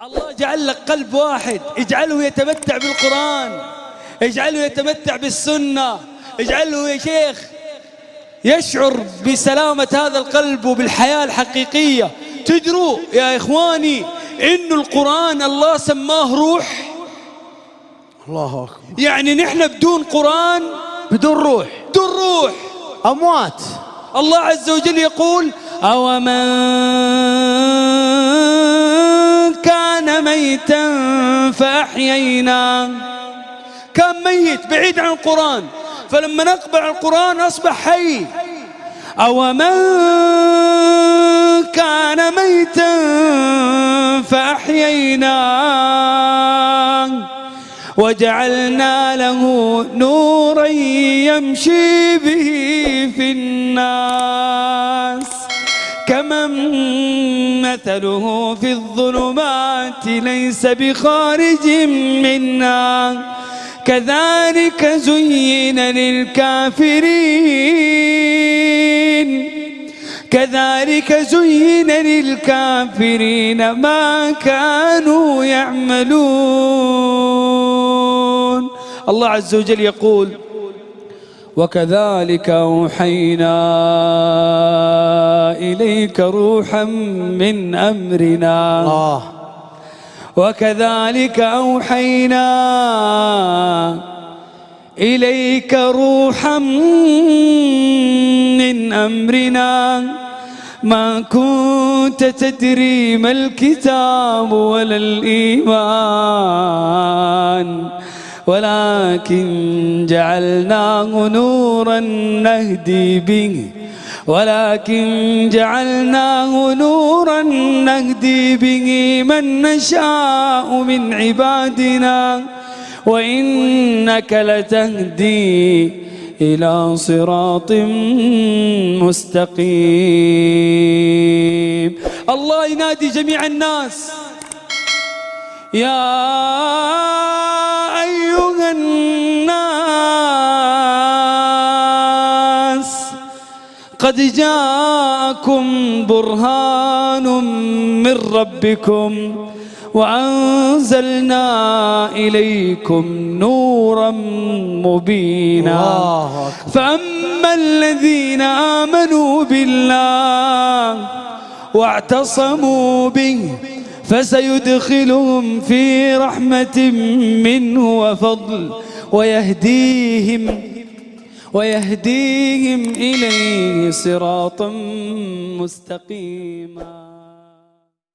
الله جعل لك قلب واحد، اجعله يتمتع بالقرآن، اجعله يتمتع بالسنة، اجعله يا شيخ يشعر بسلامة هذا القلب وبالحياة الحقيقية. تدروا يا إخواني إنه القرآن الله سماه روح. الله أكبر. يعني نحن بدون قرآن بدون روح، بدون روح أموات. الله عز وجل يقول: أومن كان ميتا فأحييناه. كان ميت بعيد عن القرآن، فلما نقبل على القرآن أصبح حي. أومن كان ميتا فأحييناه وجعلنا له نورا يمشي به في الناس كمن مثله في الظلمات ليس بخارج منا كذلك زين للكافرين ما كانوا يعملون. الله عز وجل يقول: وكذلك أوحينا إليك روحا من أمرنا. وكذلك أوحينا إليك روحا من أمرنا ما كنت تدري ما الكتاب ولا الإيمان ولكن جعلناه نورا نهدي به من نشاء من عبادنا وإنك لتهدي إلى صراط مستقيم. الله ينادي جميع الناس: يا أيها الناس قد جاءكم برهان من ربكم وأنزلنا إليكم نورا مبينا. فأما الذين آمنوا بالله واعتصموا به فسيدخلهم في رحمة منه وفضل ويهديهم إليه صراطا مستقيما.